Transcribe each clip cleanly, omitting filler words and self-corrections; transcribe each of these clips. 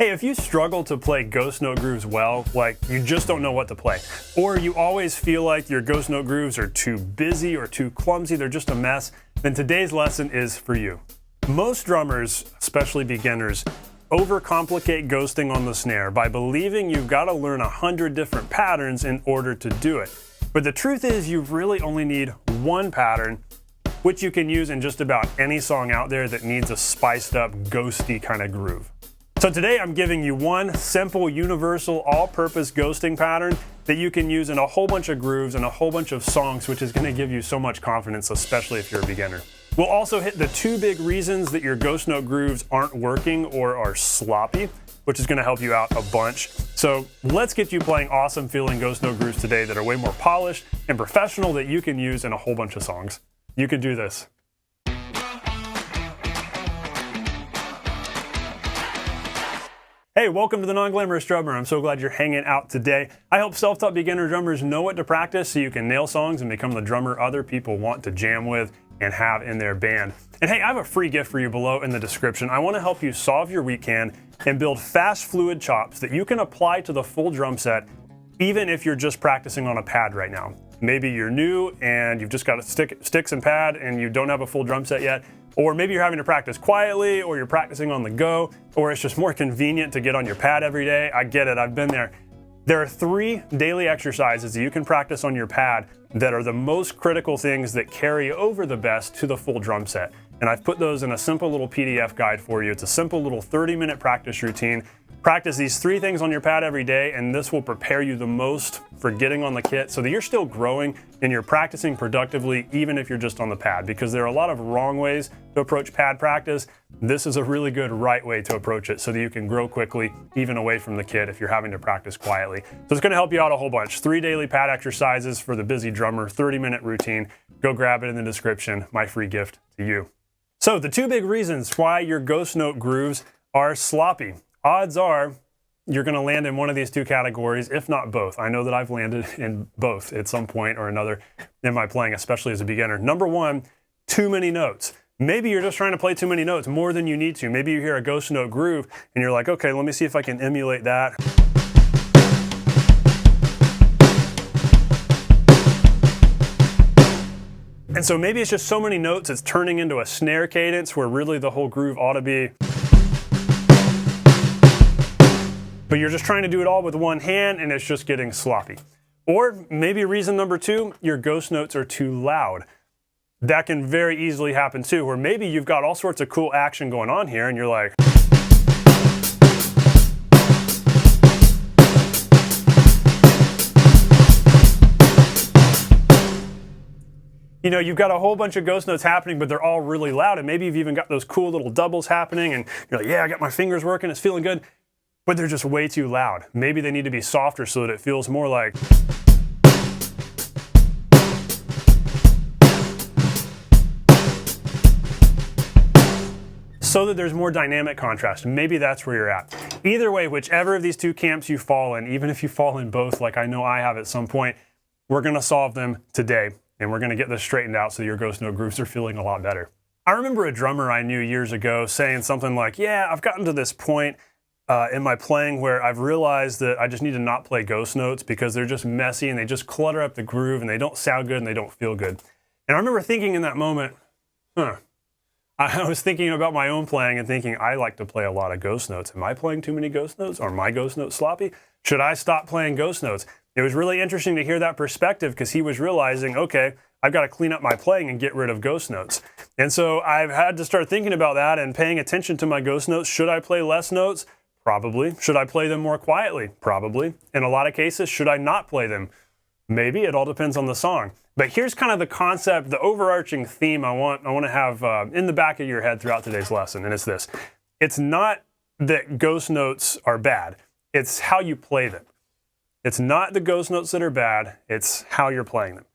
Hey, if you struggle to play ghost note grooves well, like you just don't know what to play, or you always feel like your ghost note grooves are too busy or too clumsy, they're just a mess, then today's lesson is for you. Most drummers, especially beginners, overcomplicate ghosting on the snare by believing you've got to learn 100 different patterns in order to do it. But the truth is you really only need one pattern, which you can use in just about any song out there that needs a spiced up, ghosty kind of groove. So today I'm giving you one simple, universal, all-purpose ghosting pattern that you can use in a whole bunch of grooves and a whole bunch of songs, which is going to give you so much confidence, especially if you're a beginner. We'll also hit the two big reasons that your ghost note grooves aren't working or are sloppy, which is going to help you out a bunch. So let's get you playing awesome feeling ghost note grooves today that are way more polished and professional that you can use in a whole bunch of songs. You can do this. Hey, welcome to the Non-Glamorous Drummer. I'm so glad you're hanging out today. I help self-taught beginner drummers know what to practice so you can nail songs and become the drummer other people want to jam with and have in their band. And hey, I have a free gift for you below in the description. I want to help you solve your weak hand and build fast, fluid chops that you can apply to the full drum set, even if you're just practicing on a pad right now. Maybe you're new and you've just got a sticks and pad and you don't have a full drum set yet. Or maybe you're having to practice quietly, or you're practicing on the go, or it's just more convenient to get on your pad every day. I get it, I've been there. There are 3 daily exercises that you can practice on your pad that are the most critical things that carry over the best to the full drum set. And I've put those in a simple little PDF guide for you. It's a simple little 30-minute practice routine. Practice these 3 things on your pad every day, and this will prepare you the most for getting on the kit so that you're still growing and you're practicing productively even if you're just on the pad, because there are a lot of wrong ways to approach pad practice. This is a really good right way to approach it so that you can grow quickly even away from the kit if you're having to practice quietly. So it's going to help you out a whole bunch. 3 daily pad exercises for the busy drummer, 30-minute routine. Go grab it in the description, my free gift to you. So the 2 big reasons why your ghost note grooves are sloppy. Odds are you're going to land in one of these 2 categories, if not both. I know that I've landed in both at some point or another in my playing, especially as a beginner. Number 1, too many notes. Maybe you're just trying to play too many notes, more than you need to. Maybe you hear a ghost note groove and you're like, okay, let me see if I can emulate that. And so maybe it's just so many notes, it's turning into a snare cadence where really the whole groove ought to be. But you're just trying to do it all with one hand and it's just getting sloppy. Or maybe reason number 2, your ghost notes are too loud. That can very easily happen too, where maybe you've got all sorts of cool action going on here and you're like, you know, you've got a whole bunch of ghost notes happening, but they're all really loud. And maybe you've even got those cool little doubles happening and you're like, yeah, I got my fingers working, it's feeling good. But they're just way too loud. Maybe they need to be softer so that it feels more like. So that there's more dynamic contrast. Maybe that's where you're at. Either way, whichever of these 2 camps you fall in, even if you fall in both, like I know I have at some point, we're gonna solve them today. And we're gonna get this straightened out so your ghost note grooves are feeling a lot better. I remember a drummer I knew years ago saying something like, yeah, I've gotten to this point in my playing where I've realized that I just need to not play ghost notes because they're just messy and they just clutter up the groove and they don't sound good and they don't feel good. And I remember thinking in that moment, I was thinking about my own playing and thinking, I like to play a lot of ghost notes. Am I playing too many ghost notes? Are my ghost notes sloppy? Should I stop playing ghost notes? It was really interesting to hear that perspective because he was realizing, okay, I've got to clean up my playing and get rid of ghost notes. And so I've had to start thinking about that and paying attention to my ghost notes. Should I play less notes? Probably. Should I play them more quietly? Probably. In a lot of cases, should I not play them? Maybe. It all depends on the song. But here's kind of the concept, the overarching theme I want to have in the back of your head throughout today's lesson, and it's this. It's not that ghost notes are bad. It's how you play them. It's not the ghost notes that are bad. It's how you're playing them.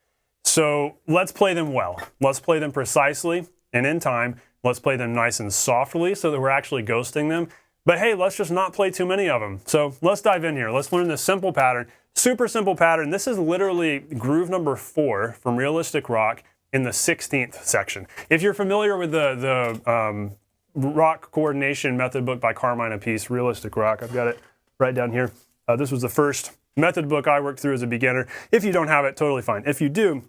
So let's play them well. Let's play them precisely and in time. Let's play them nice and softly so that we're actually ghosting them. But hey, let's just not play too many of them. So let's dive in here. Let's learn this simple pattern, super simple pattern. This is literally groove number 4 from Realistic Rock in the 16th section. If you're familiar with the rock coordination method book by Carmine Appice, Realistic Rock. I've got it right down here. This was the first method book I worked through as a beginner. If you don't have it, totally fine. If you do,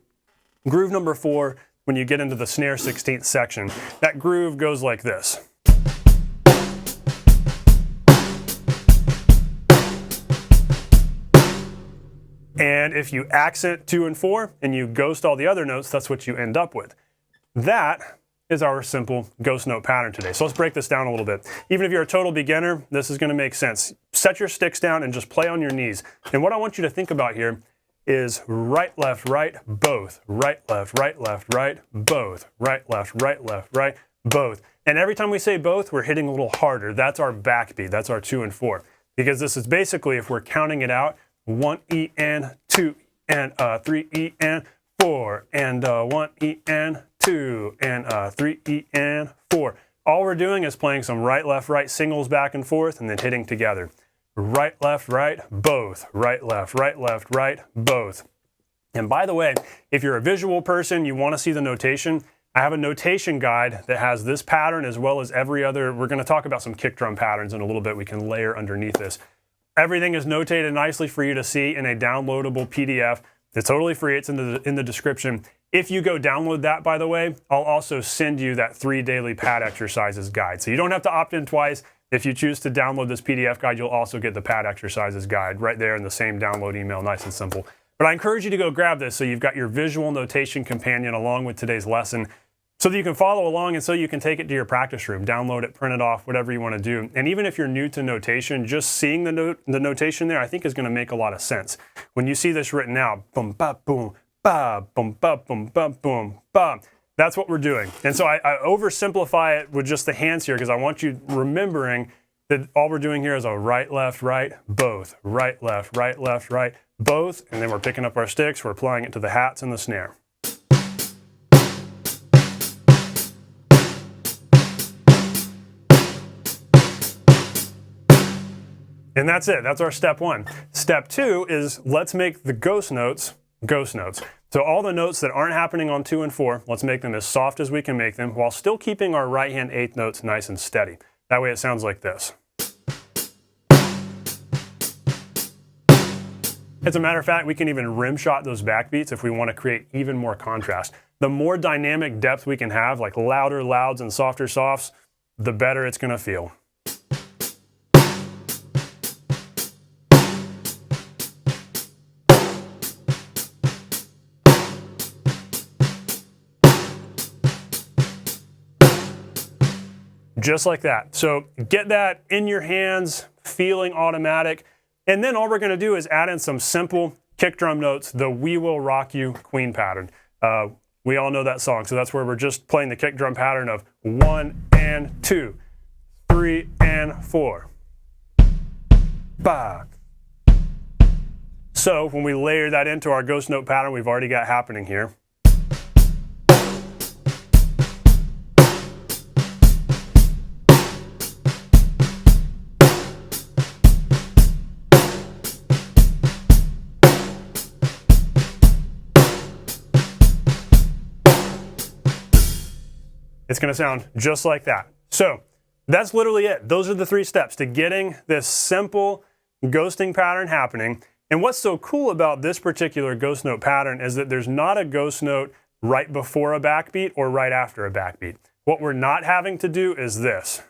groove number 4, when you get into the snare 16th section, that groove goes like this. And if you accent 2 and 4 and you ghost all the other notes, that's what you end up with. That is our simple ghost note pattern today. So let's break this down a little bit. Even if you're a total beginner, this is going to make sense. Set your sticks down and just play on your knees. And what I want you to think about here is right, left, right, both. Right, left, right, both. Right, left, right, both. And every time we say both, we're hitting a little harder. That's our backbeat. That's our 2 and 4. Because this is basically, if we're counting it out, 1 E and 2 and 3 E and 4 and 1 E and 2 and 3 E and 4. All we're doing is playing some right, left, right singles back and forth and then hitting together. Right, left, right, both. Right, left, right, both. And by the way, if you're a visual person, you want to see the notation, I have a notation guide that has this pattern as well as every other. We're going to talk about some kick drum patterns in a little bit we can layer underneath this. Everything is notated nicely for you to see in a downloadable PDF. It's totally free. It's in the description. If you go download that, by the way, I'll also send you that 3 daily pad exercises guide. So you don't have to opt in twice. If you choose to download this PDF guide, you'll also get the pad exercises guide right there in the same download email, nice and simple. But I encourage you to go grab this so you've got your visual notation companion along with today's lesson so that you can follow along and so you can take it to your practice room, download it, print it off, whatever you want to do. And even if you're new to notation, just seeing the notation there, I think is going to make a lot of sense. When you see this written out, boom, ba, boom, ba, boom, ba, boom, ba, boom, ba. That's what we're doing. And so I oversimplify it with just the hands here because I want you remembering that all we're doing here is a right, left, right, both. Right, left, right, both. And then we're picking up our sticks, we're applying it to the hats and the snare. And that's it. That's our step 1. Step 2 is let's make the ghost notes ghost notes. So all the notes that aren't happening on 2 and 4, let's make them as soft as we can make them while still keeping our right hand 8th notes nice and steady. That way it sounds like this. As a matter of fact, we can even rim shot those backbeats if we want to create even more contrast. The more dynamic depth we can have, like louder louds and softer softs, the better it's going to feel. Just like that. So get that in your hands, feeling automatic. And then all we're going to do is add in some simple kick drum notes, the We Will Rock You Queen pattern. We all know that song. So that's where we're just playing the kick drum pattern of 1 and 2, 3 and 4. Ba. So when we layer that into our ghost note pattern we've already got happening here, it's going to sound just like that. So that's literally it. Those are the 3 steps to getting this simple ghosting pattern happening. And what's so cool about this particular ghost note pattern is that there's not a ghost note right before a backbeat or right after a backbeat. What we're not having to do is this.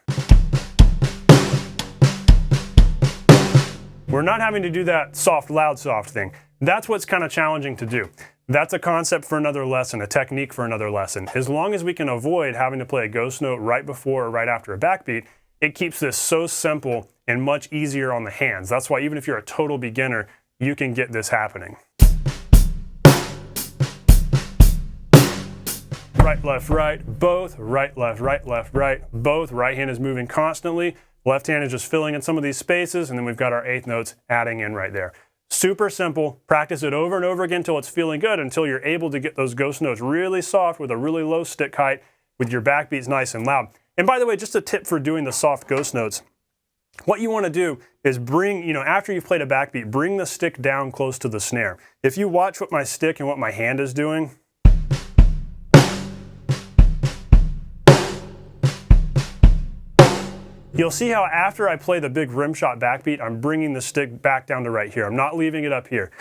We're not having to do that soft, loud, soft thing. That's what's kind of challenging to do. That's a concept for another lesson, a technique for another lesson. As long as we can avoid having to play a ghost note right before or right after a backbeat, it keeps this so simple and much easier on the hands. That's why even if you're a total beginner, you can get this happening. Right, left, right, both. Right, left, right, both. Right hand is moving constantly. Left hand is just filling in some of these spaces, and then we've got our 8th notes adding in right there. Super simple. Practice it over and over again until it's feeling good, until you're able to get those ghost notes really soft with a really low stick height with your backbeats nice and loud. And by the way, just a tip for doing the soft ghost notes. What you want to do is bring, after you've played a backbeat, bring the stick down close to the snare. If you watch what my stick and what my hand is doing, you'll see how after I play the big rim shot backbeat, I'm bringing the stick back down to right here. I'm not leaving it up here.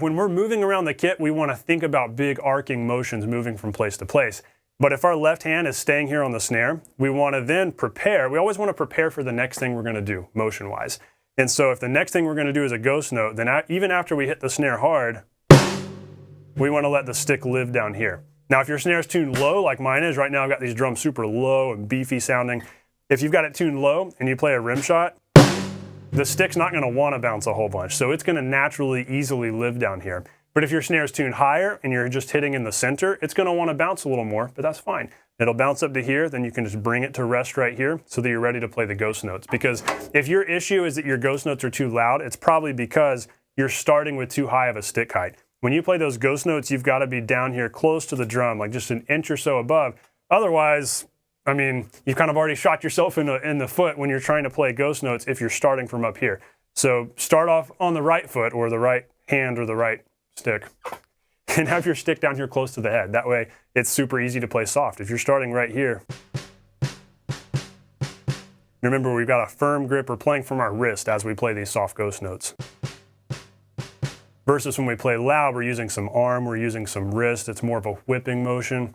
When we're moving around the kit, we want to think about big arcing motions moving from place to place. But if our left hand is staying here on the snare, we want to then prepare. We always want to prepare for the next thing we're going to do, motion-wise. And so if the next thing we're going to do is a ghost note, then even after we hit the snare hard, we want to let the stick live down here. Now, if your snare's tuned low, like mine is, right now I've got these drums super low and beefy sounding. If you've got it tuned low and you play a rim shot, the stick's not going to want to bounce a whole bunch. So it's going to naturally, easily live down here. But if your snare's tuned higher and you're just hitting in the center, it's going to want to bounce a little more, but that's fine. It'll bounce up to here, then you can just bring it to rest right here so that you're ready to play the ghost notes. Because if your issue is that your ghost notes are too loud, it's probably because you're starting with too high of a stick height. When you play those ghost notes, you've got to be down here close to the drum, like just an inch or so above. Otherwise, I mean, you've kind of already shot yourself in the foot when you're trying to play ghost notes if you're starting from up here. So start off on the right foot or the right hand or the right stick and have your stick down here close to the head. That way it's super easy to play soft. If you're starting right here, remember we've got a firm grip. We're playing from our wrist as we play these soft ghost notes. Versus when we play loud, we're using some arm, we're using some wrist. It's more of a whipping motion.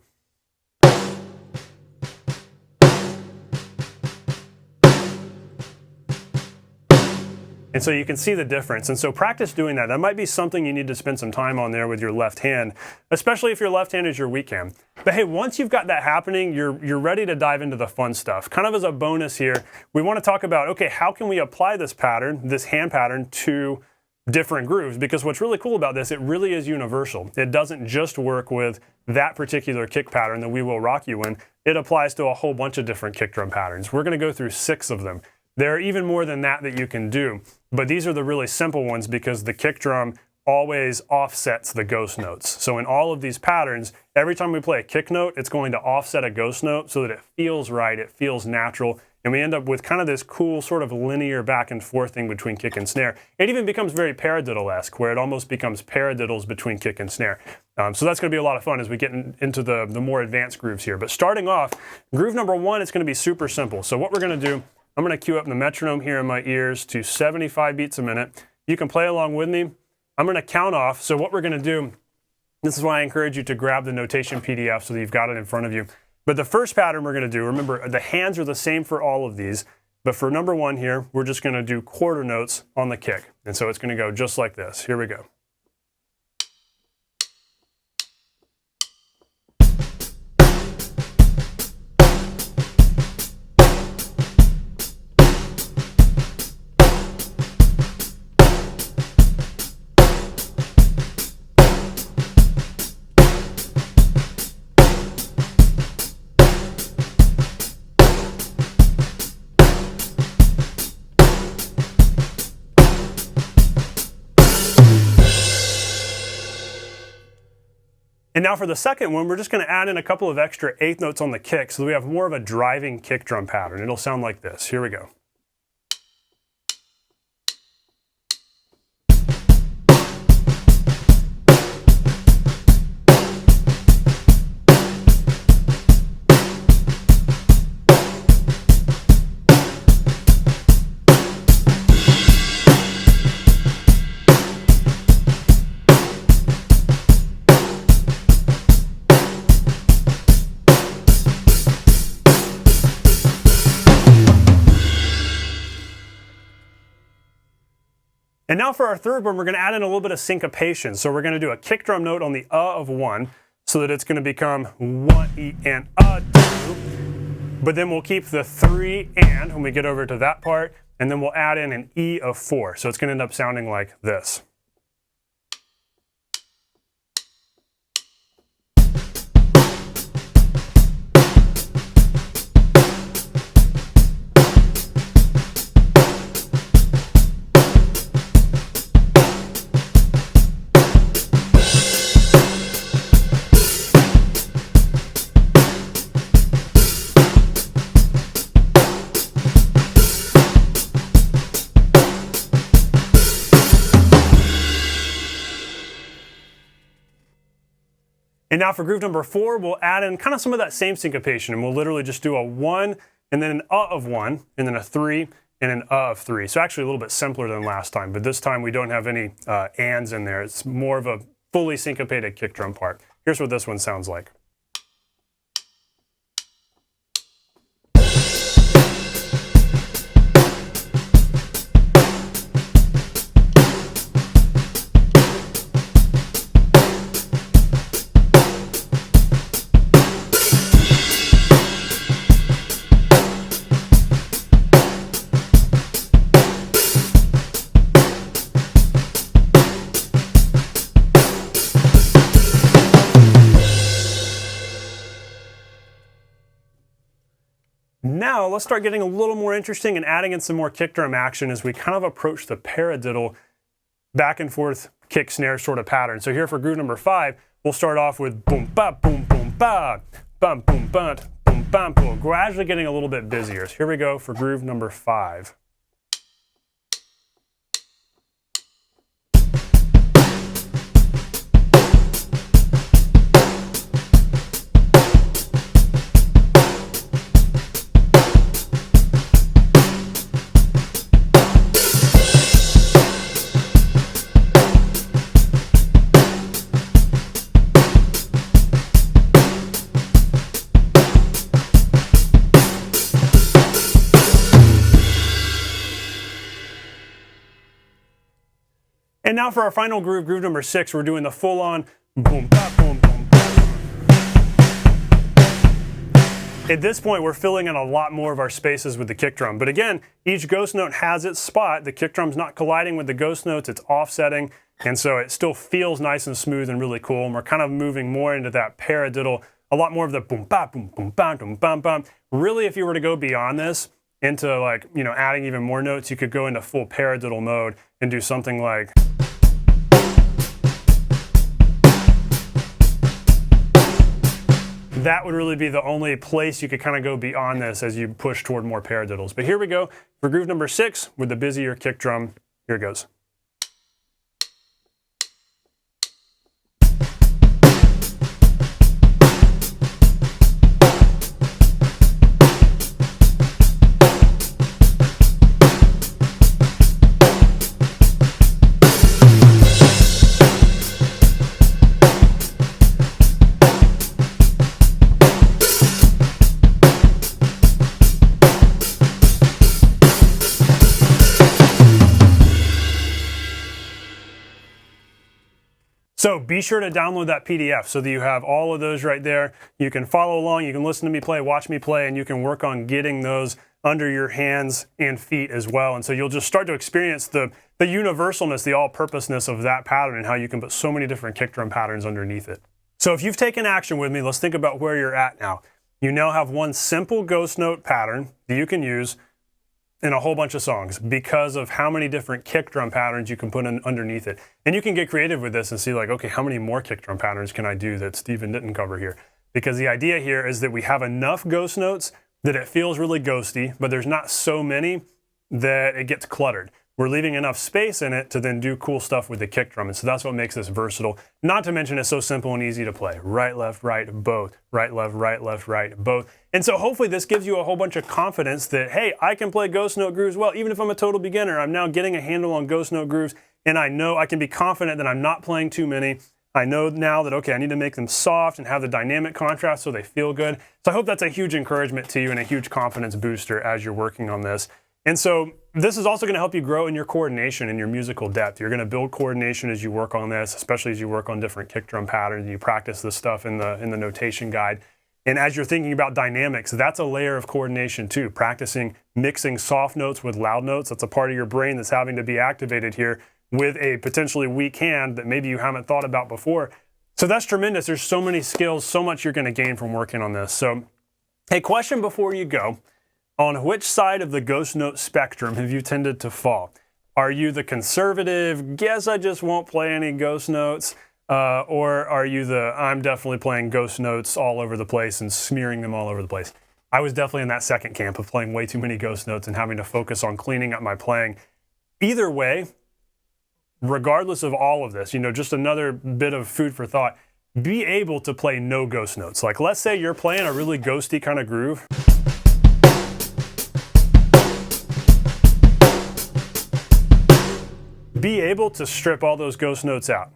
And so you can see the difference. And so practice doing that. That might be something you need to spend some time on there with your left hand, especially if your left hand is your weak hand. But hey, once you've got that happening, you're ready to dive into the fun stuff. Kind of as a bonus here, we want to talk about, okay, how can we apply this pattern, this hand pattern, to different grooves? Because what's really cool about this, it really is universal. It doesn't just work with that particular kick pattern that we will rock you in. It applies to a whole bunch of different kick drum patterns. We're going to go through 6 of them. There are even more than that you can do, but these are the really simple ones because the kick drum always offsets the ghost notes. So in all of these patterns, every time we play a kick note, it's going to offset a ghost note so that it feels right, it feels natural, and we end up with kind of this cool sort of linear back and forth thing between kick and snare. It even becomes very paradiddle-esque, where it almost becomes paradiddles between kick and snare. So that's going to be a lot of fun as we get into the more advanced grooves here. But starting off, groove number 1 is going to be super simple. So what we're going to do, I'm going to cue up the metronome here in my ears to 75 beats a minute. You can play along with me. I'm going to count off. So what we're going to do, this is why I encourage you to grab the notation PDF so that you've got it in front of you. But the first pattern we're going to do, remember the hands are the same for all of these, but for number 1 here, we're just going to do quarter notes on the kick. And so it's going to go just like this. Here we go. And now for the second one, we're just going to add in a couple of extra eighth notes on the kick so that we have more of a driving kick drum pattern. It'll sound like this. Here we go. And now for our third one, we're going to add in a little bit of syncopation. So we're going to do a kick drum note on the of 1 so that it's going to become 1 E and 2. But then we'll keep the 3 and when we get over to that part, and then we'll add in an E of 4. So it's going to end up sounding like this. And now for groove number 4, we'll add in kind of some of that same syncopation, and we'll literally just do a 1 and then an of 1, and then a 3, and an of 3. So actually a little bit simpler than last time, but this time we don't have any ands in there. It's more of a fully syncopated kick drum part. Here's what this one sounds like. Now let's start getting a little more interesting and adding in some more kick drum action as we kind of approach the paradiddle back and forth kick snare sort of pattern. So here for groove number 5, we'll start off with boom ba boom boom ba bum boom bum boom bum boom, gradually getting a little bit busier. So here we go for groove number 5. And now for our final groove, groove number 6, we're doing the full-on boom, ba, boom, boom, ba. At this point, we're filling in a lot more of our spaces with the kick drum. But again, each ghost note has its spot. The kick drum's not colliding with the ghost notes, it's offsetting, and so it still feels nice and smooth and really cool. And we're kind of moving more into that paradiddle, a lot more of the boom, ba, boom, boom, ba, boom, bum, bum. Really, if you were to go beyond this, into like, you know, adding even more notes, you could go into full paradiddle mode and do something like. That would really be the only place you could kind of go beyond this as you push toward more paradiddles. But here we go for groove number 6 with the busier kick drum. Here it goes. So be sure to download that PDF so that you have all of those right there. You can follow along, you can listen to me play, watch me play, and you can work on getting those under your hands and feet as well. And so you'll just start to experience the universalness, the all-purposeness of that pattern and how you can put so many different kick drum patterns underneath it. So if you've taken action with me, let's think about where you're at now. You now have one simple ghost note pattern that you can use in a whole bunch of songs because of how many different kick drum patterns you can put in underneath it. And you can get creative with this and see like, okay, how many more kick drum patterns can I do that Steven didn't cover here? Because the idea here is that we have enough ghost notes that it feels really ghosty, but there's not so many that it gets cluttered. We're leaving enough space in it to then do cool stuff with the kick drum. And so that's what makes this versatile. Not to mention it's so simple and easy to play. Right, left, right, both. Right, left, right, both. And so hopefully this gives you a whole bunch of confidence that, hey, I can play ghost note grooves well. Even if I'm a total beginner, I'm now getting a handle on ghost note grooves, and I know I can be confident that I'm not playing too many. I know now that, okay, I need to make them soft and have the dynamic contrast so they feel good. So I hope that's a huge encouragement to you and a huge confidence booster as you're working on this. And so this is also going to help you grow in your coordination and your musical depth. You're going to build coordination as you work on this, especially as you work on different kick drum patterns and you practice this stuff in the notation guide. And as you're thinking about dynamics, that's a layer of coordination too. Practicing mixing soft notes with loud notes, that's a part of your brain that's having to be activated here with a potentially weak hand that maybe you haven't thought about before. So that's tremendous. There's so many skills, so much you're going to gain from working on this. So, hey, question before you go. On which side of the ghost note spectrum have you tended to fall? Are you the conservative, guess I just won't play any ghost notes? Or are you the, I'm definitely playing ghost notes all over the place and smearing them all over the place? I was definitely in that second camp of playing way too many ghost notes and having to focus on cleaning up my playing. Either way, regardless of all of this, you know, just another bit of food for thought, be able to play no ghost notes. Like let's say you're playing a really ghosty kind of groove. be able to strip all those ghost notes out.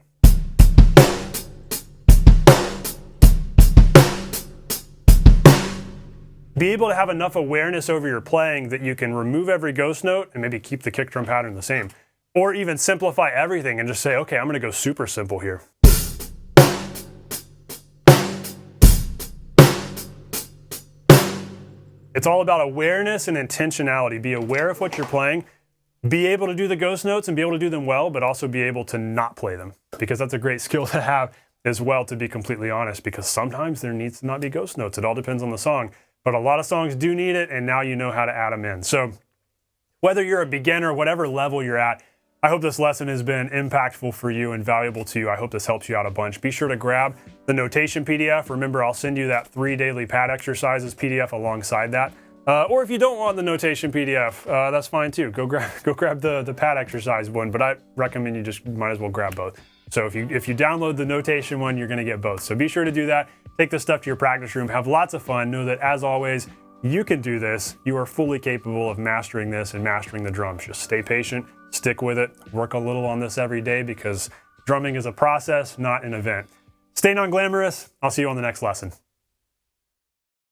Be able to have enough awareness over your playing that you can remove every ghost note and maybe keep the kick drum pattern the same. Or even simplify everything and just say, okay, I'm gonna go super simple here. It's all about awareness and intentionality. Be aware of what you're playing, be able to do the ghost notes and be able to do them well, but also be able to not play them, because that's a great skill to have as well, to be completely honest, because sometimes there needs to not be ghost notes. It all depends on the song. But a lot of songs do need it, and now you know how to add them in. So whether you're a beginner, whatever level you're at, I hope this lesson has been impactful for you and valuable to you. I hope this helps you out a bunch. Be sure to grab the notation PDF. Remember, I'll send you that 3 daily pad exercises PDF alongside that. Or if you don't want the notation PDF, that's fine too. Go grab the pad exercise one, but I recommend you just might as well grab both. So if you download the notation one, you're gonna get both. So be sure to do that. Take this stuff to your practice room, have lots of fun. Know that, as always, you can do this. You are fully capable of mastering this and mastering the drums. Just stay patient, stick with it, work a little on this every day, because drumming is a process, not an event. Stay non-glamorous. I'll see you on the next lesson.